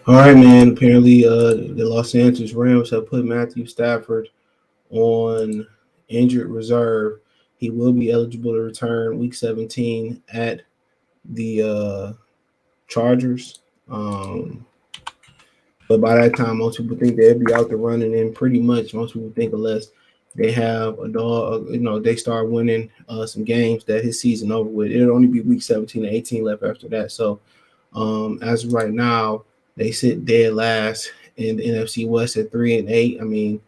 All right, man. Apparently, the Los Angeles Rams have put Matthew Stafford on injured reserve. He will be eligible to return Week 17 at the Chargers. Um, but by that time, most people think they'll be out the running, and pretty much most people think unless they have a dog, they start winning some games that his season over with. It'll only be Week 17 and 18 left after that. So as of right now, they sit dead last in the NFC West at 3-8. I mean,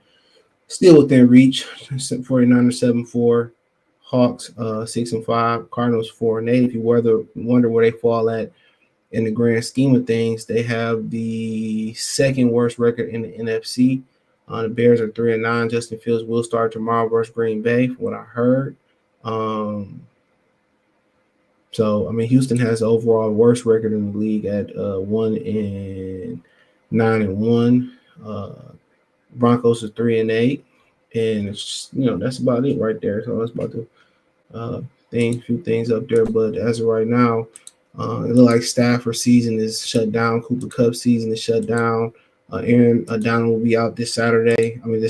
still within reach. 49ers 7-4, Hawks 6-5, Cardinals 4-8. If you wonder where they fall at in the grand scheme of things, they have the second worst record in the NFC. The Bears are 3-9. Justin Fields will start tomorrow versus Green Bay, from what I heard. So, I mean, Houston has the overall worst record in the league at 1-9-1. Broncos is 3-8, and it's just, that's about it right there. So that's about to few things up there. But as of right now, it looks like Stafford season is shut down. Cooper Kupp season is shut down. Aaron Donald will be out this Sunday with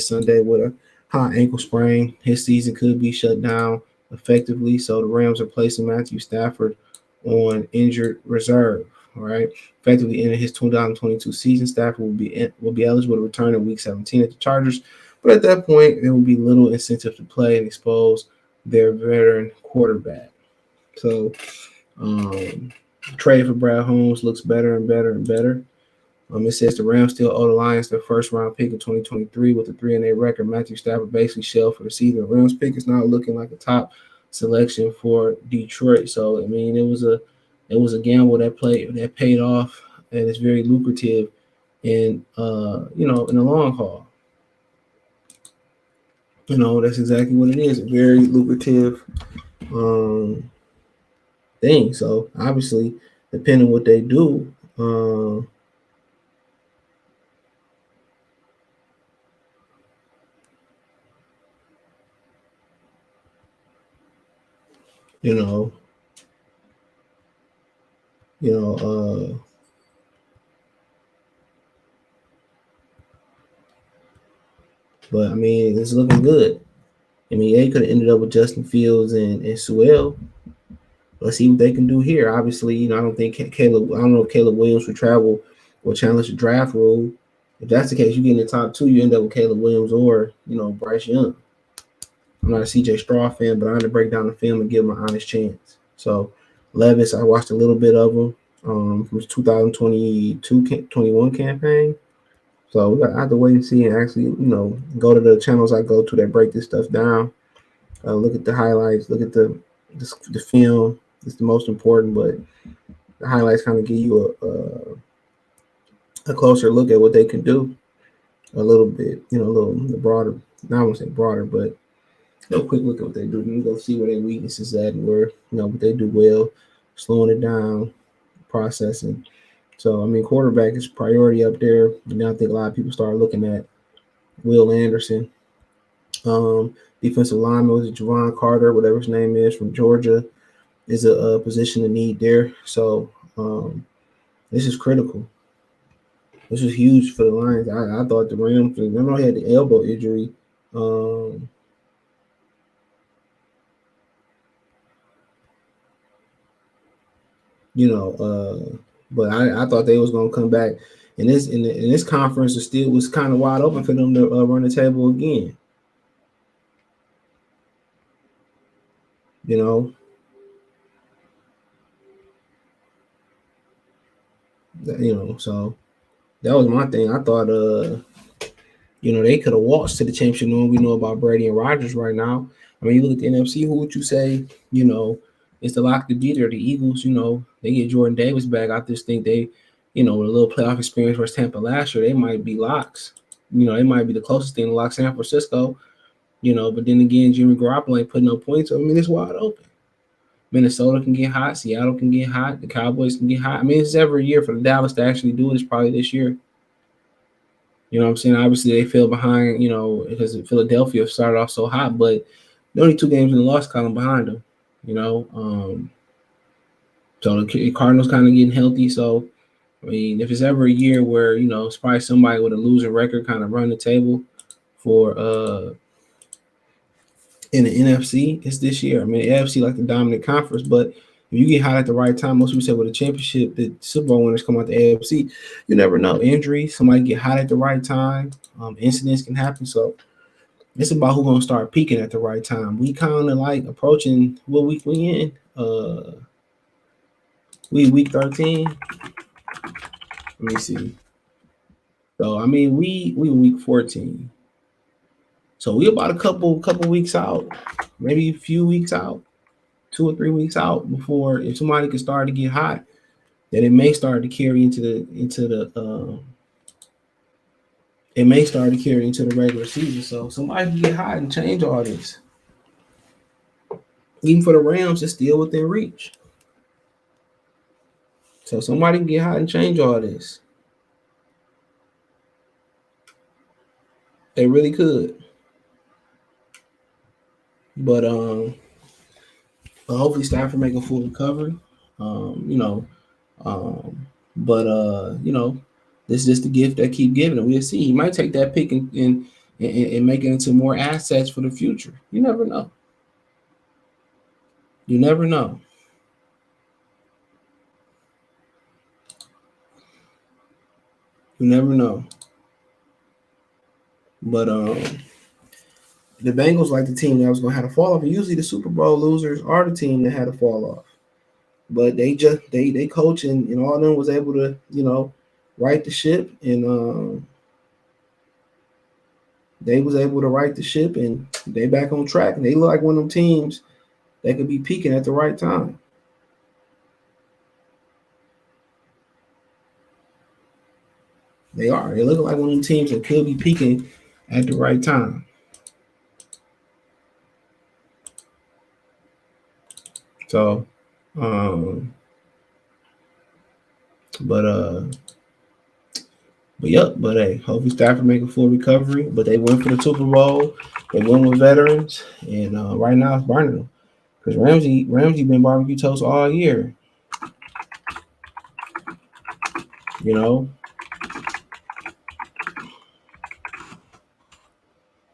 a high ankle sprain. His season could be shut down effectively. So the Rams are placing Matthew Stafford on injured reserve. All right, effectively ending his 2022 season. Stafford will be eligible to return in Week 17 at the Chargers, but at that point, there will be little incentive to play and expose their veteran quarterback. So, trade for Brad Holmes looks better and better and better. It says the Rams still owe the Lions their first round pick in 2023 with a 3-8 record. Matthew Stafford basically shelled for the season. The Rams pick is now looking like a top selection for Detroit. So I mean, it was a gamble that paid off, and it's very lucrative in in the long haul. That's exactly what it is. A very lucrative thing. So obviously, depending on what they do, you know, you know, but I mean, it's looking good. I mean, they could have ended up with Justin Fields and Sewell. Let's see what they can do here. Obviously, I don't know if Caleb Williams would travel or challenge the draft rule. If that's the case, you get in the top two, you end up with Caleb Williams or, Bryce Young. I'm not a CJ Stroud fan, but I had to break down the film and give him an honest chance. So Levis, I watched a little bit of him from his 2022-21 campaign. So I have to wait and see and actually, go to the channels I go to that break this stuff down. Look at the highlights, look at the film. It's the most important, but the highlights kind of give you a closer look at what they can do a little bit, a little broader. Not I won't say broader, but a quick look at what they do. You go see where their weaknesses at and where what they do well, slowing it down, processing. So I mean, quarterback is priority up there. And now I think a lot of people start looking at Will Anderson. Defensive lineman was Javon Carter, whatever his name is, from Georgia, is a position of need there. So this is critical. This is huge for the Lions. I thought the Rams, I know he had the elbow injury. But I thought they was gonna come back, and this conference was kind of wide open for them to run the table again. So that was my thing. I thought they could have waltzed to the championship knowing we know about Brady and Rodgers right now. I mean, you look at the NFC, who would you say, it's the lock to beat there? The Eagles, they get Jordan Davis back. I just think they, with a little playoff experience versus Tampa last year, they might be locks. They might be the closest thing to lock San Francisco, but then again, Jimmy Garoppolo ain't putting no points. So, I mean, it's wide open. Minnesota can get hot. Seattle can get hot. The Cowboys can get hot. I mean, it's every year for the Dallas to actually do it. It's probably this year. You know what I'm saying? Obviously, they fell behind, because Philadelphia started off so hot, but the only 2 games in the loss column behind them, So the Cardinals kind of getting healthy. So, I mean, if it's ever a year where it's probably somebody with a losing record kind of run the table for in the NFC, it's this year. I mean, the AFC like the dominant conference, but if you get hot at the right time, most people say with a championship, the Super Bowl winners come out the AFC. You never know. Injuries, somebody get hot at the right time. Incidents can happen. So it's about who's gonna start peaking at the right time. We kind of like approaching what week we in. We week 13. Let me see. So I mean, we week 14. So we about a couple weeks out, maybe a few weeks out, 2 or 3 weeks out before if somebody can start to get hot, then it may start to carry it may start to carry into the regular season. So somebody can get hot and change all this. Even for the Rams, it's still within reach. So somebody can get hot and change all this. They really could. But hopefully Stafford make a full recovery. Um, you know, but this is just the gift that keep giving him. We'll see. He might take that pick and make it into more assets for the future. You never know. You never know. You never know. But the Bengals like the team that was gonna have to fall off. And usually the Super Bowl losers are the team that had to fall off. But they coach and all of them was able to right the ship and they was able to right the ship and they back on track and they look like one of them teams that could be peaking at the right time. They are. They look like one of them teams that could be peaking at the right time. So, um, but uh, but hey, hopefully Stafford make a full recovery. But they went for the Super Bowl. They went with veterans, and right now it's burning them because Ramsey been barbecue toast all year. You know,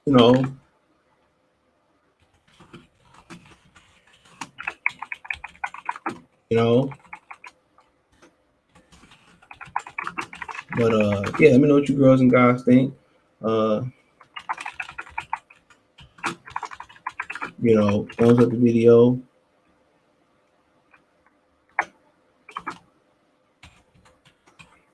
you know, you know. But yeah, let me know what you girls and guys think. Uh, thumbs up the video.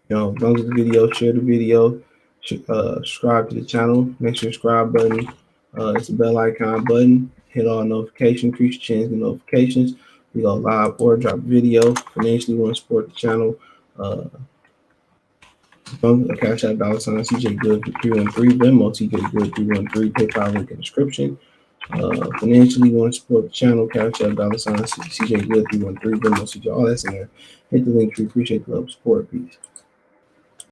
Thumbs up the video, share the video, subscribe to the channel. Make sure subscribe button. It's a bell icon button. Hit all notifications, increase your chance of notifications. We go live or drop video. Financially, want to support the channel. Cash App $sign CJ Good 313, Venmo CJ Good 313, PayPal link in the description. Financially, want to support the channel, Cash App $sign CJ Good 313, Venmo CJ, all that's in there. Hit the link tree. Appreciate the love, support, peace.